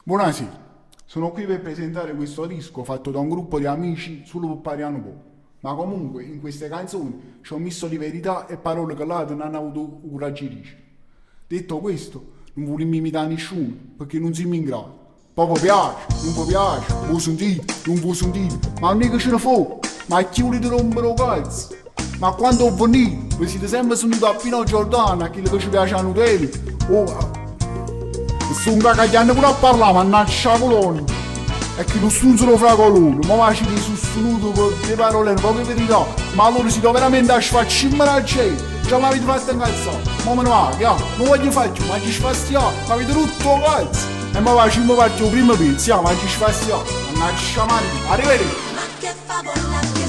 Buonasera, sono qui per presentare questo disco fatto da un gruppo di amici solo per Pariano Po. Ma comunque in queste canzoni ci ho messo di verità e parole che l'altro non hanno avuto il coraggio di dire. Detto questo, non volevo imitare nessuno perché non siamo in grado. Poi vi piace, non vi piace, voi sentite, non vi sentite, ma non è che ce ne fa, ma chi volete rompere il cazzo? Ma quando venite, vi siete sempre seduti a Pino Giordano, a quelli che ci piace a Nutella, sono cagagliando pure a parlare, mannaggia colonna. E che non sono solo fra coloro, ma va ci sostenuto per le parole, un po' di verità. Ma allora si deve veramente a sfaccimmere al cielo. Già mi avete fatto incazzare. Ma me ne va, non voglio farci, ma ci sfastiamo. Ma avete rotto il cazzo. E ma va ci mi faccio il primo pezzo, ma ci sfastiamo. Mannaggia mani, arrivederci. Ma che favola che